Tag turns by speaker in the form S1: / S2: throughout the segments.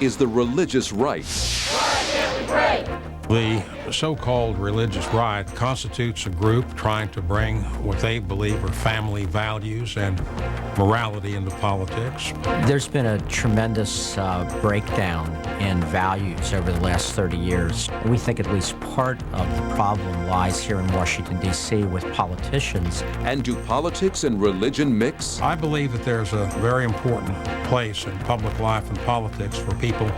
S1: is the religious right.
S2: The so-called religious right constitutes a group trying to bring what they believe are family values and morality into politics.
S3: There's been a tremendous breakdown in values over the last 30 years. We think at least part of the problem lies here in Washington, D.C. with politicians.
S1: And do politics and religion mix?
S2: I believe that there's a very important place in public life and politics for people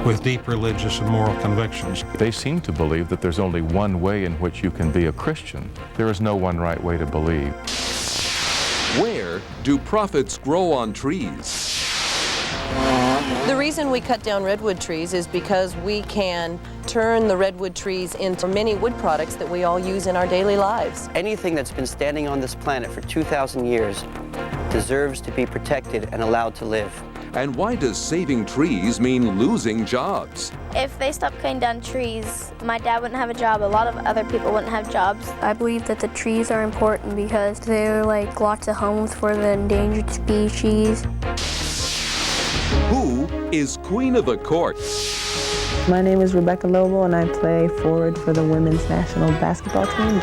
S2: with deep religious and moral convictions.
S4: They seem to believe that there's only one way in which you can be a Christian. There is no one right way to believe.
S1: Where do prophets grow on trees?
S5: The reason we cut down redwood trees is because we can turn the redwood trees into many wood products that we all use in our daily lives.
S6: Anything that's been standing on this planet for 2,000 years deserves to be protected and allowed to live.
S1: And why does saving trees mean losing jobs?
S7: If they stopped cutting down trees, my dad wouldn't have a job. A lot of other people wouldn't have jobs.
S8: I believe that the trees are important because they're like lots of homes for the endangered species.
S1: Who is Queen of the Court?
S9: My name is Rebecca Lobo and I play forward for the women's national basketball team.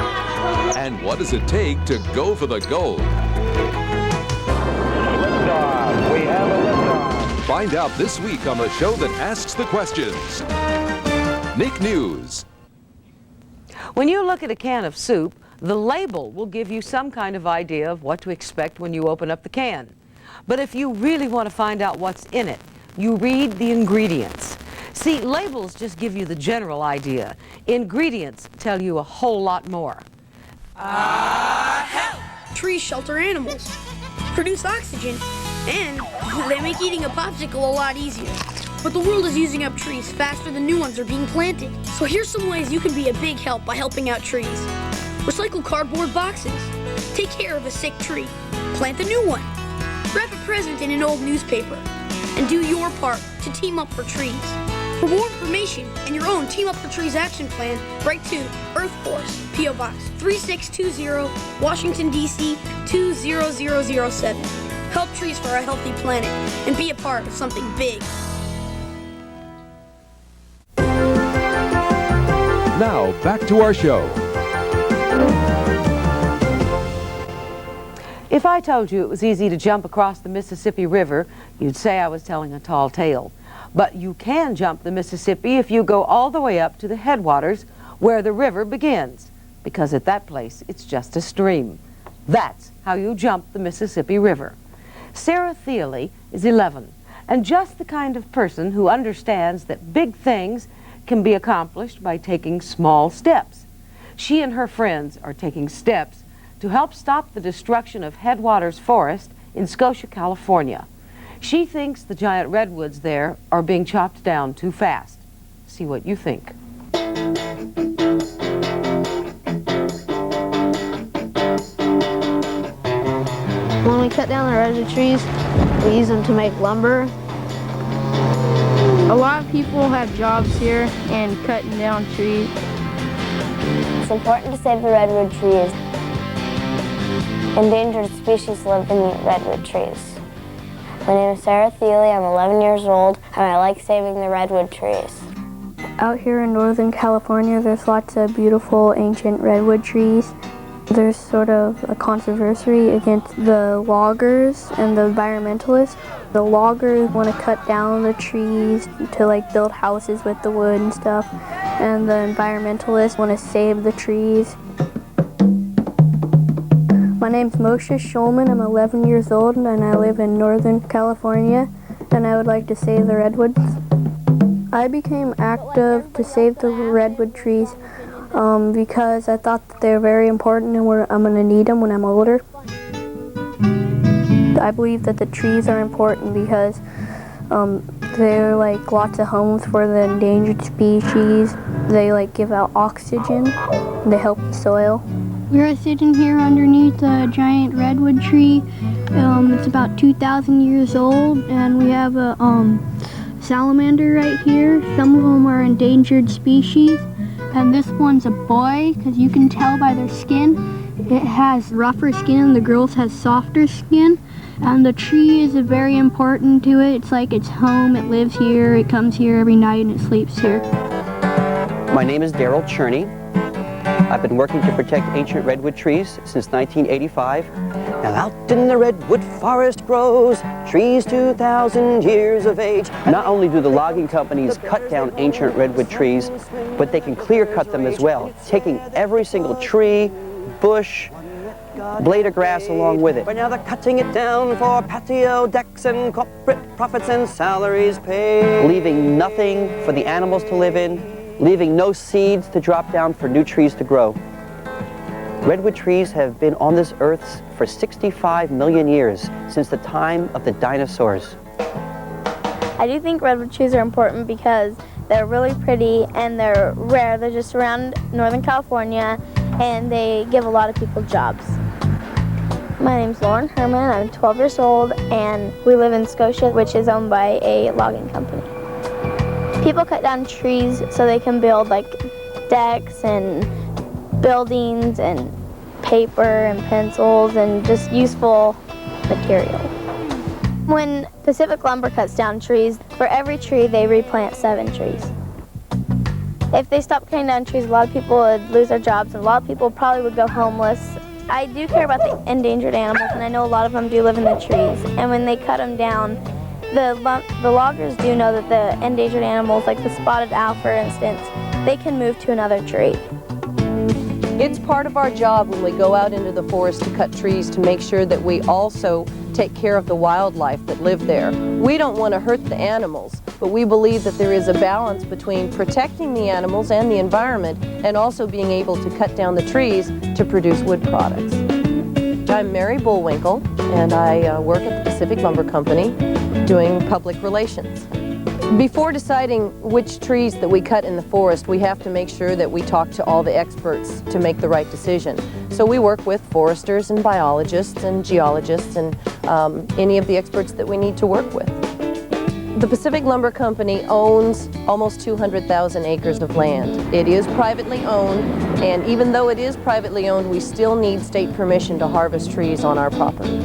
S1: And what does it take to go for the gold?
S10: We have a liftoff.
S1: Find out this week on the show that asks the questions. Nick News.
S11: When you look at a can of soup, the label will give you some kind of idea of what to expect when you open up the can. But if you really want to find out what's in it, you read the ingredients. See, labels just give you the general idea. Ingredients tell you a whole lot more.
S12: Help! Trees shelter animals, produce oxygen, and they make eating a popsicle a lot easier. But the world is using up trees faster than new ones are being planted. So here's some ways you can be a big help by helping out trees. Recycle cardboard boxes. Take care of a sick tree. Plant a new one. Wrap a present in an old newspaper. And do your part to team up for trees. For more information and your own Team Up for Trees action plan, write to Earth Force, P.O. Box 3620, Washington, D.C. 20007. Help trees for a healthy planet and be a part of something big.
S1: Now, back to our show.
S11: If I told you it was easy to jump across the Mississippi River, you'd say I was telling a tall tale. But you can jump the Mississippi if you go all the way up to the headwaters where the river begins, because at that place it's just a stream. That's how you jump the Mississippi River. Sarah Thiele is 11 and just the kind of person who understands that big things can be accomplished by taking small steps. She and her friends are taking steps to help stop the destruction of Headwaters Forest in Scotia, California. She thinks the giant redwoods there are being chopped down too fast. See what you think.
S8: When we cut down the redwood trees, we use them to make lumber. A lot of people have jobs here and cutting down trees.
S7: It's important to save the redwood trees. Endangered species live in redwood trees. My name is Sarah Thiele, I'm 11 years old, and I like saving the redwood trees.
S8: Out here in Northern California, there's lots of beautiful ancient redwood trees. There's sort of a controversy against the loggers and the environmentalists. The loggers want to cut down the trees to like build houses with the wood and stuff, and the environmentalists want to save the trees. My name's Moshe Shulman, I'm 11 years old and I live in Northern California, and I would like to save the redwoods. I became active to save the redwood trees because I thought that they're very important and I'm going to need them when I'm older. I believe that the trees are important because they're like lots of homes for the endangered species. They like give out oxygen, they help the soil.
S13: We're sitting here underneath a giant redwood tree. It's about 2,000 years old, and we have a salamander right here. Some of them are endangered species, and this one's a boy because you can tell by their skin. It has rougher skin, the girls has softer skin, and the tree is very important to it. It's like its home, it lives here, it comes here every night, and it sleeps here.
S6: My name is Darryl Cherney. I've been working to protect ancient redwood trees since 1985. Now out in the redwood forest grows trees 2,000 years of age. Not only do the logging companies cut down ancient redwood trees, but they can clear cut them as well, taking every single tree, bush, blade of grass along with it. But now they're cutting it down for patio decks and corporate profits and salaries paid, leaving nothing for the animals to live in, leaving no seeds to drop down for new trees to grow. Redwood trees have been on this earth for 65 million years, since the time of the dinosaurs.
S7: I do think redwood trees are important because they're really pretty and they're rare. They're just around Northern California and they give a lot of people jobs. My name's Lauren Herman, I'm 12 years old and we live in Scotia, which is owned by a logging company. People cut down trees so they can build like decks and buildings and paper and pencils and just useful material. When Pacific Lumber cuts down trees, for every tree they replant 7 trees. If they stopped cutting down trees, a lot of people would lose their jobs and a lot of people probably would go homeless. I do care about the endangered animals and I know a lot of them do live in the trees. And when they cut them down, the loggers do know that the endangered animals, like the spotted owl for instance, they can move to another tree.
S5: It's part of our job when we go out into the forest to cut trees to make sure that we also take care of the wildlife that live there. We don't want to hurt the animals, but we believe that there is a balance between protecting the animals and the environment and also being able to cut down the trees to produce wood products. I'm Mary Bullwinkle and I work at the Pacific Lumber Company doing public relations. Before deciding which trees that we cut in the forest, we have to make sure that we talk to all the experts to make the right decision. So we work with foresters and biologists and geologists and any of the experts that we need to work with. The Pacific Lumber Company owns almost 200,000 acres of land. It is privately owned, and even though it is privately owned, we still need state permission to harvest trees on our property.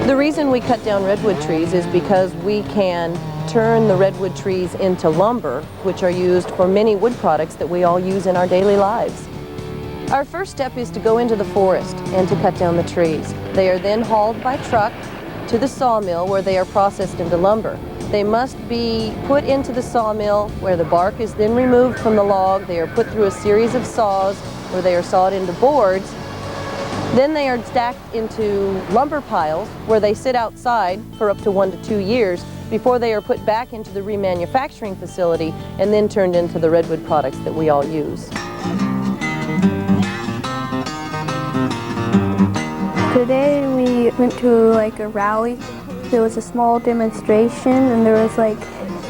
S5: The reason we cut down redwood trees is because we can turn the redwood trees into lumber, which are used for many wood products that we all use in our daily lives. Our first step is to go into the forest and to cut down the trees. They are then hauled by truck to the sawmill where they are processed into lumber. They must be put into the sawmill where the bark is then removed from the log. They are put through a series of saws where they are sawed into boards. Then they are stacked into lumber piles where they sit outside for up to 1 to 2 years before they are put back into the remanufacturing facility and then turned into the redwood products that we all use.
S8: Today we went to like a rally. There was a small demonstration and there was like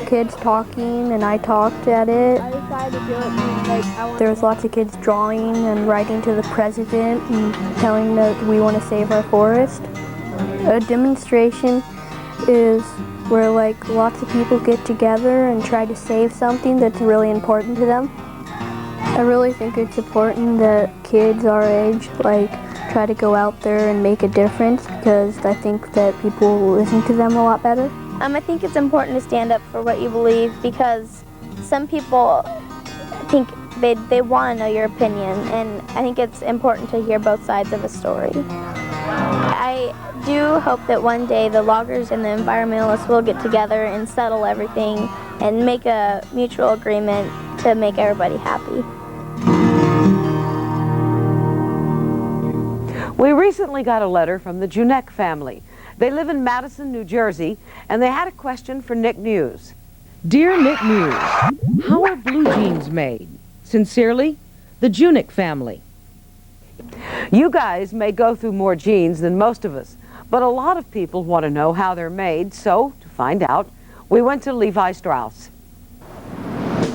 S8: kids talking and I talked at it. I decided to do it. There was lots of kids drawing and writing to the president and telling that we want to save our forest. A demonstration is where like lots of people get together and try to save something that's really important to them. I really think it's important that kids our age like try to go out there and make a difference because I think that people will listen to them a lot better.
S7: I think it's important to stand up for what you believe because some people think they want to know your opinion and I think it's important to hear both sides of a story. I do hope that one day the loggers and the environmentalists will get together and settle everything and make a mutual agreement to make everybody happy.
S11: We recently got a letter from the Junek family. They live in Madison, New Jersey, and they had a question for Nick News.
S14: Dear Nick News, how are blue jeans made? Sincerely, the Junek family.
S11: You guys may go through more jeans than most of us, but a lot of people want to know how they're made, so to find out, we went to Levi Strauss.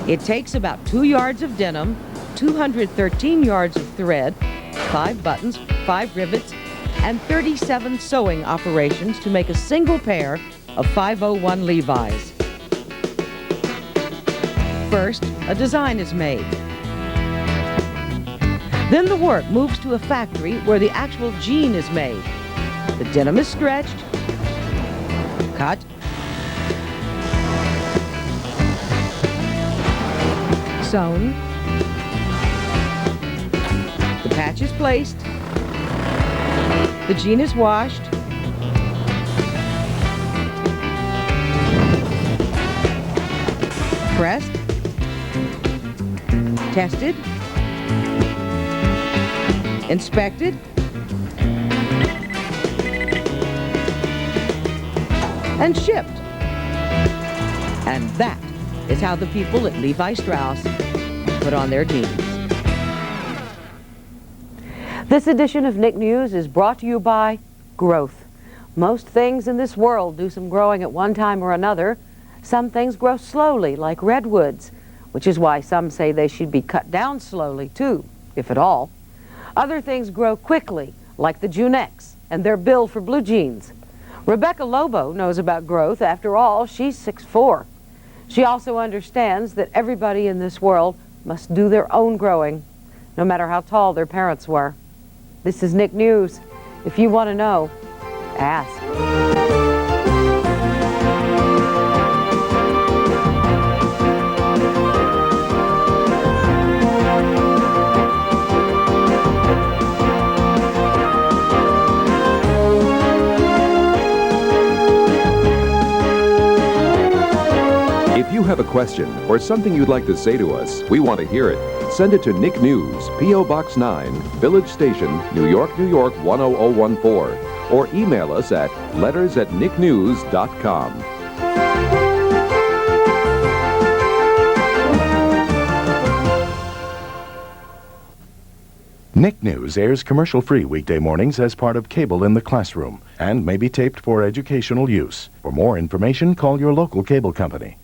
S14: It takes about 2 yards of denim, 213 yards of thread, 5 buttons, 5 rivets, and 37 sewing operations to make a single pair of 501 Levi's. First, a design is made. Then the work moves to a factory where the actual jean is made. The denim is stretched, cut, sewn, the patch is placed, the jean is washed, pressed, tested, inspected, and shipped. And that is how the people at Levi Strauss put on their jeans.
S11: This edition of Nick News is brought to you by growth. Most things in this world do some growing at one time or another. Some things grow slowly, like redwoods, which is why some say they should be cut down slowly too, if at all. Other things grow quickly, like the Junex and their bill for blue jeans. Rebecca Lobo knows about growth. After all, she's 6'4". She also understands that everybody in this world must do their own growing, no matter how tall their parents were. This is Nick News. If you want to know, ask.
S1: If you have a question or something you'd like to say to us, we want to hear it. Send it to Nick News, P.O. Box 9, Village Station, New York, New York 10014, or email us at letters@nicknews.com.
S15: Nick News airs commercial-free weekday mornings as part of Cable in the Classroom and may be taped for educational use. For more information, call your local cable company.